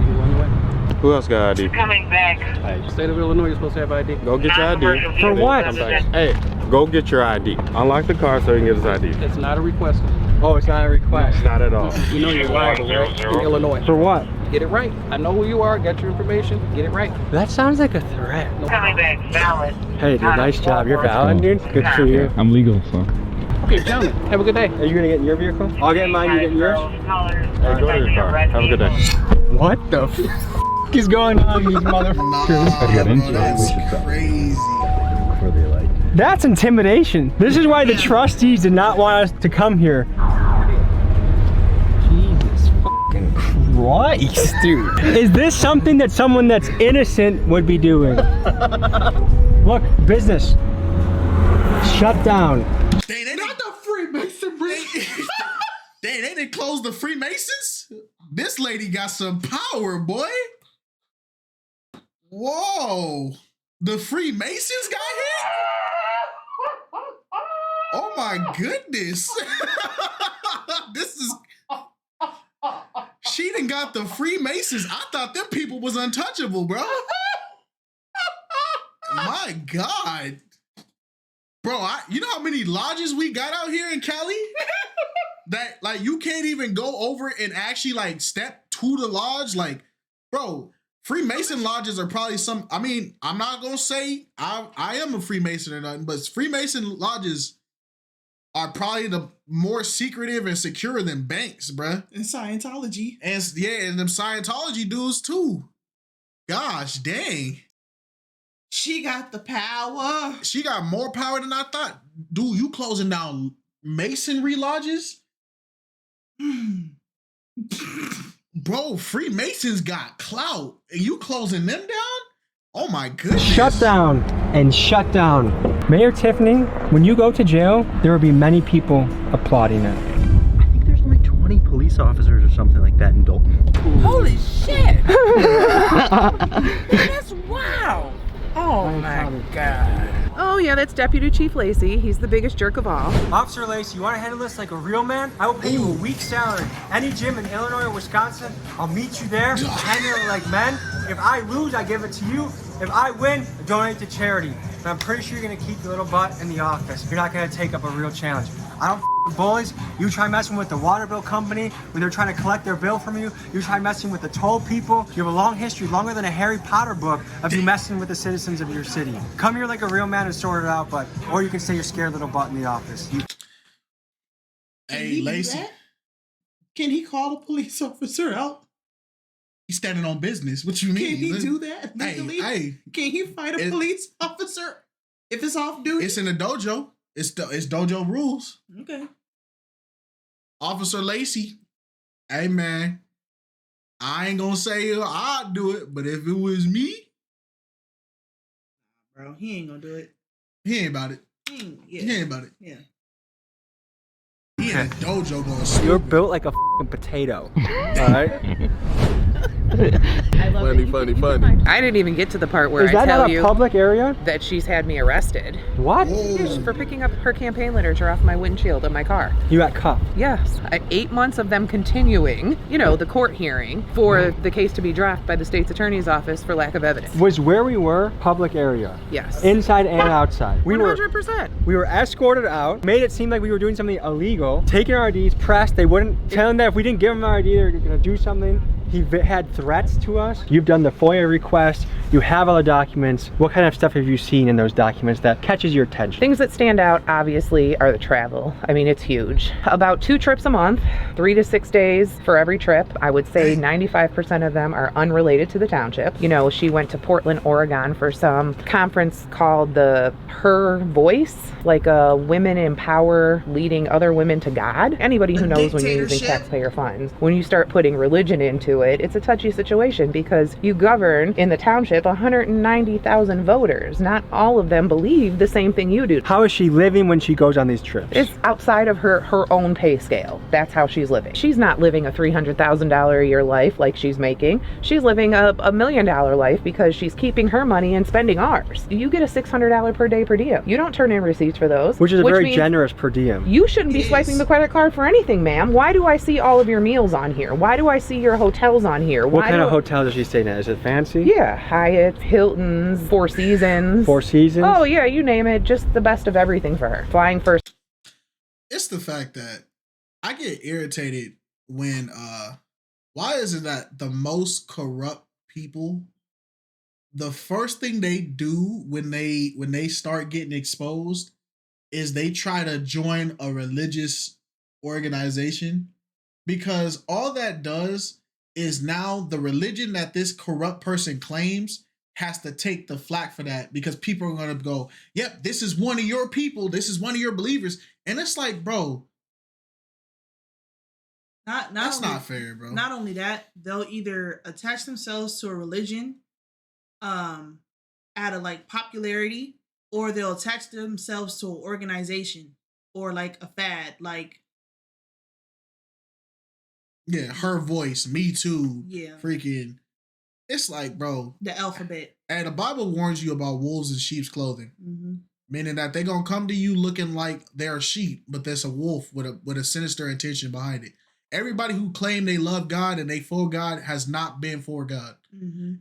Who else got ID? Coming back. Hey, state of Illinois, you're supposed to have ID. Go get your ID. For what? Hey, go get your ID. Unlock the car so you can get his ID. It's not a request. Oh, it's not a request? It's not at all. You know you're liable, right? In Illinois. For what? Get it right. I know who you are. Got your information. Get it right. That sounds like a threat. Coming back. Valid. Hey, dude, nice job. You're valid, dude. Good for you. I'm legal, so. Okay, gentlemen, have a good day. Are you gonna get in your vehicle? I'll get in mine, you get in yours? Hey, go to your car. Have a good day. What the f*** is going on, these motherfuckers? That's crazy. That's intimidation. This is why the trustees did not want us to come here. Jesus fucking Christ, dude. Is this something that someone that's innocent would be doing? Look, business. Shut down. They not the Freemasonry. They didn't close the Freemasons? This lady got some power, boy. Whoa. The Freemasons got hit? Oh my goodness. This is... She done got the Freemasons. I thought them people was untouchable, bro. My God. Bro, you know how many lodges we got out here in Cali? that like you can't even go over and actually like step to the lodge. Like, bro, Freemason lodges are probably some. I mean, I'm not gonna say I am a Freemason or nothing, but Freemason lodges are probably the more secretive and secure than banks, bruh. And Scientology. And yeah, and them Scientology dudes too. Gosh, dang. She got the power. She got more power than I thought. Dude, you closing down masonry lodges? Bro, Freemasons got clout. And you closing them down? Oh my goodness. Shut down and shut down. Mayor Tiffany, when you go to jail, there will be many people applauding it. I think there's only 20 police officers or something like that in Dolton. Holy shit! That's wow! Oh my God. Oh yeah, that's Deputy Chief Lacey. He's the biggest jerk of all. Officer Lacey, you want to handle this like a real man? I will pay you a week's salary. Any gym in Illinois or Wisconsin, I'll meet you there. Handle it like men. If I lose, I give it to you. If I win, I donate to charity. And I'm pretty sure you're gonna keep your little butt in the office. You're not gonna take up a real challenge. I don't with bullies. You try messing with the water bill company when they're trying to collect their bill from you. You try messing with the toll people. You have a long history, longer than a Harry Potter book, of you messing with the citizens of your city. Come here like a real man and sort it out, or you can stay your scared little butt in the office. Hey, Lacey. Can he call a police officer out? He's standing on business. What you mean? Can he do that legally? Hey, can he fight a police officer if it's off duty? It's in the dojo. It's dojo rules. Okay. Officer Lacey, hey man, I ain't gonna say I'd do it, but if it was me, bro, he ain't gonna do it. He ain't about it. He ain't about it. Yeah. He in the dojo going. You're built like a f***ing potato. All right. Funny. I didn't even get to the part where Is I that tell not a you public area? that she's had me arrested. What? Yeah, for picking up her campaign literature off my windshield of my car. You got cuffed? Yes. 8 months of them continuing, the court hearing for the case to be dropped by the state's attorney's office for lack of evidence. Was where we were public area? Yes. Inside and outside. 100%. We were escorted out, made it seem like we were doing something illegal, taking our IDs, pressed. They wouldn't tell him that if we didn't give him our ID, they were gonna do something. He had threats to us. You've done the FOIA request. You have all the documents. What kind of stuff have you seen in those documents that catches your attention? Things that stand out, obviously, are the travel. I mean, it's huge. About 2 trips a month, 3 to 6 days for every trip. I would say 95% of them are unrelated to the township. She went to Portland, Oregon for some conference called the Her Voice, like a women empower leading other women to God. Anybody who knows when you're using taxpayer funds, when you start putting religion into it's a touchy situation because you govern in the township 190,000 voters. Not all of them believe the same thing you do. How is she living when she goes on these trips? It's outside of her own pay scale. That's how she's living. She's not living a $300,000 a year life like she's making. She's living a $1 million life because she's keeping her money and spending ours. You get a $600 per day per diem. You don't turn in receipts for those. Which is a very generous per diem. You shouldn't be swiping the credit card for anything, ma'am. Why do I see all of your meals on here? Why do I see your hotels on here? What kind of hotels is she staying at? Is it fancy? Yeah, Hyatt, Hilton's, Four Seasons. Four Seasons? Oh yeah, you name it. Just the best of everything for her. Flying first. It's the fact that I get irritated when why is it that the most corrupt people, the first thing they do when they start getting exposed is they try to join a religious organization, because all that does is now the religion that this corrupt person claims has to take the flack for that, because people are going to go, yep, this is one of your people, this is one of your believers. And it's like, bro, that's not fair, bro. Not only that, they'll either attach themselves to a religion out of like popularity, or they'll attach themselves to an organization or like a fad, like Her Voice, Me Too, yeah, freaking. It's like, bro, the alphabet. And the Bible warns you about wolves in sheep's clothing, meaning that they're gonna come to you looking like they're a sheep, but there's a wolf with a sinister intention behind it. Everybody who claim they love God and they for God has not been for God.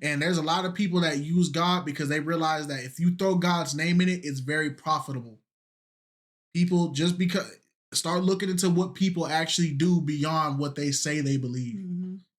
And there's a lot of people that use God because they realize that if you throw God's name in it, it's very profitable. People, just because start looking into what people actually do beyond what they say they believe.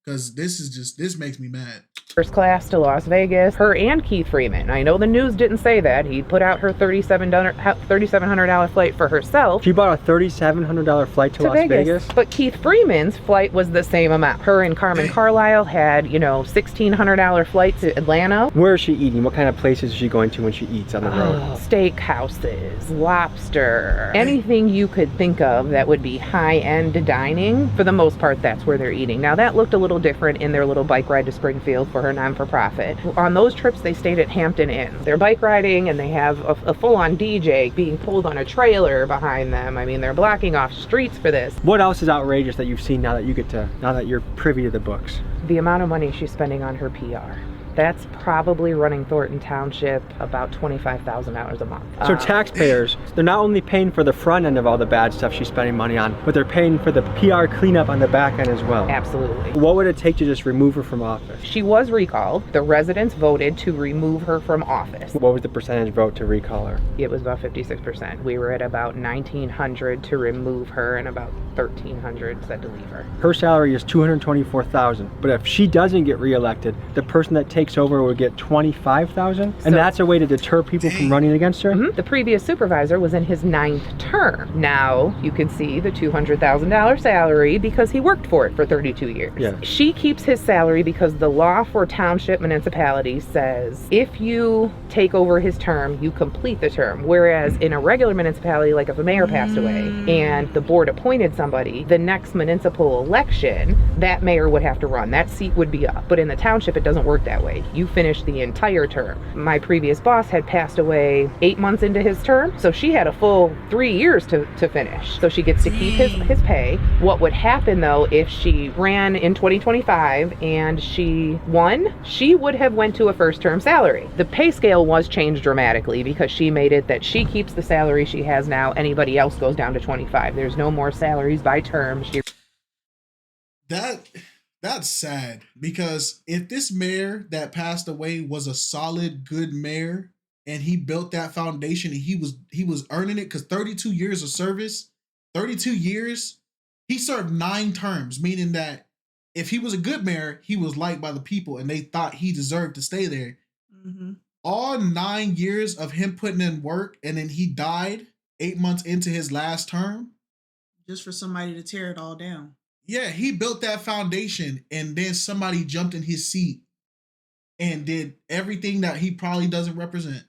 Because this makes me mad. First class to Las Vegas. Her and Keith Freeman. I know the news didn't say that. He put out her $3,700 flight for herself. She bought a $3,700 flight to Las Vegas. But Keith Freeman's flight was the same amount. Her and Carmen Carlisle had, you know, $1,600 flight to Atlanta. Where is she eating? What kind of places is she going to when she eats on the road? Steakhouses, lobster, anything you could think of that would be high-end dining. For the most part, that's where they're eating. Now, that looked a little different in their little bike ride to Springfield for her non-for-profit. On those trips, they stayed at Hampton Inn. They're bike riding and they have a full-on DJ being pulled on a trailer behind them. I mean, they're blocking off streets for this. What else is outrageous that you've seen now that you're privy to the books? The amount of money she's spending on her PR. That's probably running Thornton Township about $25,000 a month. So taxpayers, they're not only paying for the front end of all the bad stuff she's spending money on, but they're paying for the PR cleanup on the back end as well. Absolutely. What would it take to just remove her from office? She was recalled. The residents voted to remove her from office. What was the percentage vote to recall her? It was about 56%. We were at about 1,900 to remove her and about 1,300 said to leave her. Her salary is $224,000, but if she doesn't get reelected, the person that takes over would get $25,000, and that's a way to deter people from running against her. The previous supervisor was in his 9th term. Now you can see the $200,000 salary because he worked for it for 32 years. Yeah. She keeps his salary because the law for township municipalities says if you take over his term, you complete the term. Whereas in a regular municipality, like if a mayor passed away and the board appointed somebody, the next municipal election, that mayor would have to run. That seat would be up. But in the township, it doesn't work that way. You finish the entire term. My previous boss had passed away 8 months into his term, so she had a full 3 years to finish. So she gets to keep his pay. What would happen though if she ran in 2025 and she won? She would have went to a first term salary. The pay scale was changed dramatically because she made it that she keeps the salary she has now. Anybody else goes down to 25. There's no more salaries by term. That's sad, because if this mayor that passed away was a solid, good mayor and he built that foundation and he was earning it, because 32 years of service, 32 years, he served 9 terms, meaning that if he was a good mayor, he was liked by the people and they thought he deserved to stay there. All 9 years of him putting in work, and then he died 8 months into his last term. Just for somebody to tear it all down. Yeah, he built that foundation and then somebody jumped in his seat and did everything that he probably doesn't represent.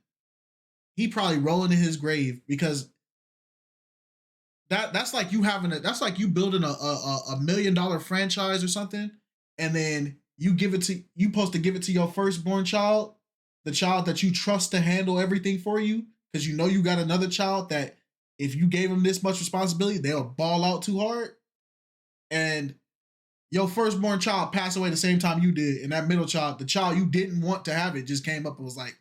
He probably rolling in his grave, because that's like you building a $1 million franchise or something, and then you supposed to give it to your firstborn child, the child that you trust to handle everything for you, because you know you got another child that if you gave him this much responsibility, they'll ball out too hard. And your firstborn child passed away the same time you did, and that middle child, the child you didn't want to have it, just came up and was like,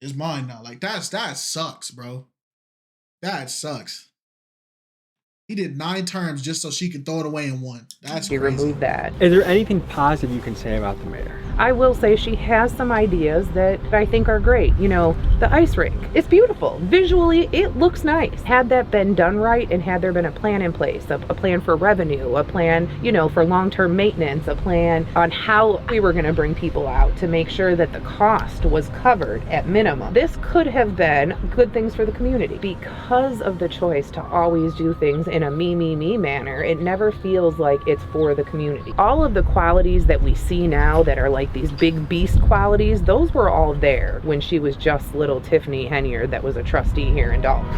it's mine now. Like, that sucks, bro. That sucks. He did 9 terms just so she could throw it away in one. That's crazy. Remove that. Is there anything positive you can say about the mayor? I will say she has some ideas that I think are great. You know, the ice rink. It's beautiful. Visually, it looks nice. Had that been done right, and had there been a plan in place, a plan for revenue, a plan, you know, for long-term maintenance, a plan on how we were going to bring people out to make sure that the cost was covered at minimum. This could have been good things for the community. Because of the choice to always do things in a me manner, it never feels like it's for the community. All of the qualities that we see now that are like these big beast qualities, those were all there when she was just little Tiffany Henyard that was a trustee here in Dolton.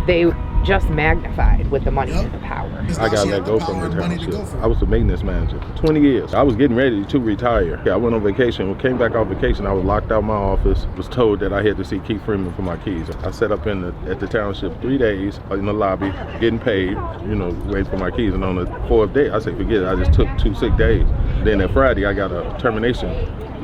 They just magnified with the money and the power. I got let go from the township. I was the maintenance manager for 20 years. I was getting ready to retire. I went on vacation. When I came back off vacation, I was locked out of my office. Was told that I had to see Keith Freeman for my keys. I sat up at the township 3 days in the lobby, getting paid, you know, waiting for my keys. And on the 4th day, I said, forget it. I just took 2 sick days. Then that Friday, I got a termination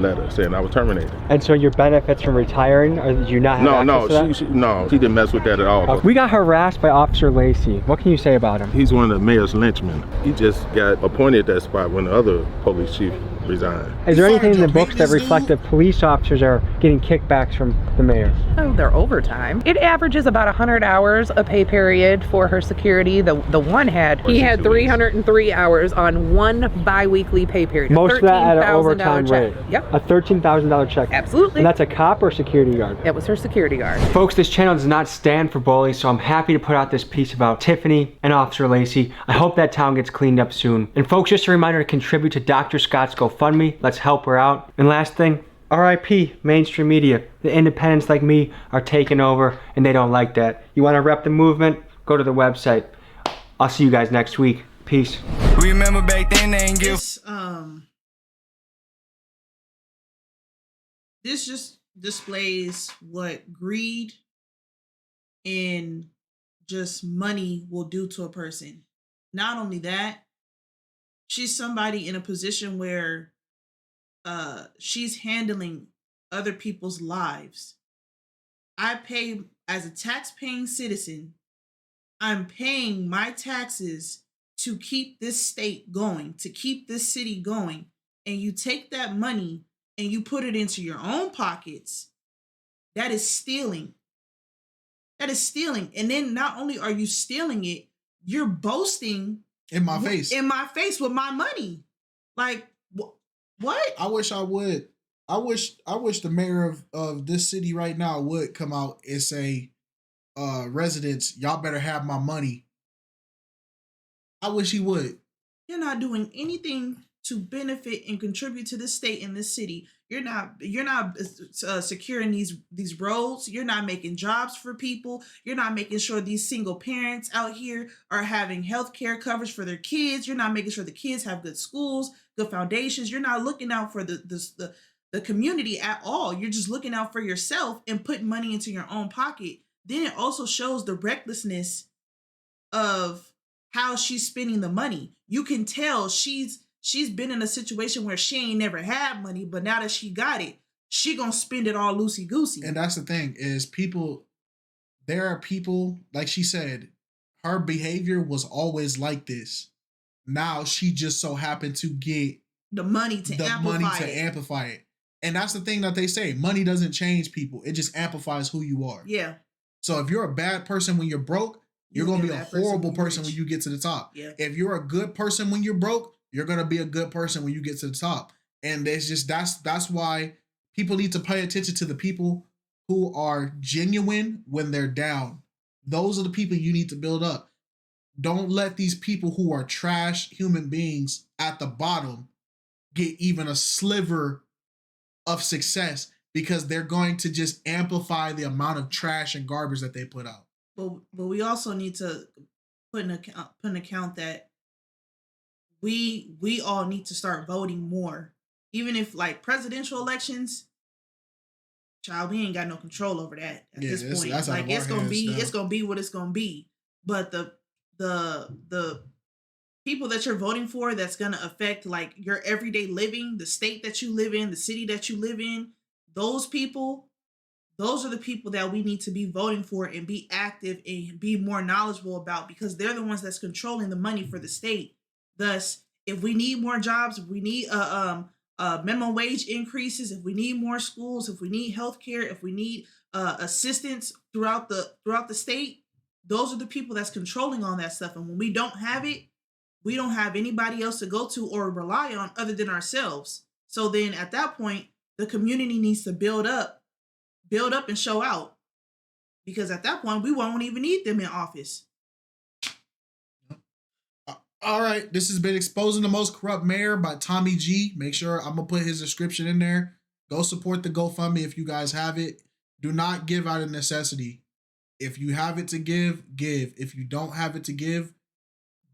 letter saying I was terminated. And so your benefits from retiring, or did you not have access to that? She didn't mess with that at all. We got harassed by Officer Lacey. What can you say about him? He's one of the mayor's lynchmen. He just got appointed that spot when the other police chief resigned. Is there anything in the books that reflect that police officers are getting kickbacks from the mayor? Oh, they're overtime. It averages about 100 hours a pay period for her security. The one he had 303 hours on one bi-weekly pay period. Most of that at an overtime check. rate. Yep. A $13,000 check. Absolutely. And that's a cop or security guard? It was her security guard. Folks, this channel does not stand for bullies, so I'm happy to put out this piece about Tiffany and Officer Lacey. I hope that town gets cleaned up soon. And folks, just a reminder to contribute to Dr. Scott's GoFundMe. Let's help her out. And last thing, RIP mainstream media. The independents like me are taking over and they don't like that. You want to rep the movement? Go to the website. I'll see you guys next week. Peace. Remember back then they ain't give. This just displays what greed and just money will do to a person. Not only that, she's somebody in a position where she's handling other people's lives. I pay, as a tax-paying citizen, I'm paying my taxes to keep this state going, to keep this city going. And you take that money and you put it into your own pockets. That is stealing. That is stealing. And then not only are you stealing it, you're boasting in my face. In my face with my money. Like, what? I wish I would. I wish the mayor of this city right now would come out and say, residents, y'all better have my money. I wish he would. You're not doing anything to benefit and contribute to this state and this city. You're not securing these roads. You're not making jobs for people. You're not making sure these single parents out here are having health care coverage for their kids. You're not making sure the kids have good schools, good foundations. You're not looking out for the community at all. You're just looking out for yourself and putting money into your own pocket. Then it also shows the recklessness of how she's spending the money. You can tell she's been in a situation where she ain't never had money, but now that she got it, she gonna spend it all loosey-goosey. And that's the thing is there are people, like she said, her behavior was always like this. Now she just so happened to get the money to amplify it. And that's the thing that they say, money doesn't change people. It just amplifies who you are. Yeah. So if you're a bad person when you're broke, you're going to be a horrible person when you get to the top. Yeah. If you're a good person when you're broke, you're going to be a good person when you get to the top. And that's why people need to pay attention to the people who are genuine when they're down. Those are the people you need to build up. Don't let these people who are trash human beings at the bottom get even a sliver of success, because they're going to just amplify the amount of trash and garbage that they put out. But we also need to put an account that we all need to start voting more. Even if like presidential elections, child, we ain't got no control over that at this point. Like it's gonna be what it's gonna be. But the people that you're voting for, that's gonna affect like your everyday living, the state that you live in, the city that you live in, those people, those are the people that we need to be voting for and be active and be more knowledgeable about, because they're the ones that's controlling the money for the state. Thus, if we need more jobs, if we need minimum wage increases, if we need more schools, if we need healthcare, if we need assistance throughout the state, those are the people that's controlling all that stuff. And when we don't have it, we don't have anybody else to go to or rely on other than ourselves. So then at that point, the community needs to build up and show out, because at that point we won't even need them in office. All right, this has been Exposing the Most Corrupt Mayor by Tommy G. Make sure I'm gonna put his description in there. Go support the GoFundMe if you guys have it. Do not give out of necessity. If you have it to give. If you don't have it to give,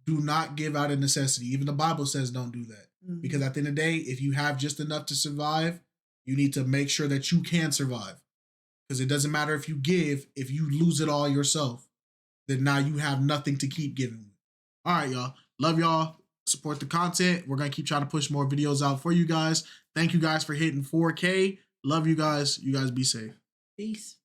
do not give out of necessity. Even the Bible says don't do that. Mm-hmm. Because at the end of the day, if you have just enough to survive, you need to make sure that you can survive. Because it doesn't matter if you give, if you lose it all yourself, then now you have nothing to keep giving. All right, y'all. Love y'all. Support the content. We're going to keep trying to push more videos out for you guys. Thank you guys for hitting 4K. Love you guys. You guys be safe. Peace.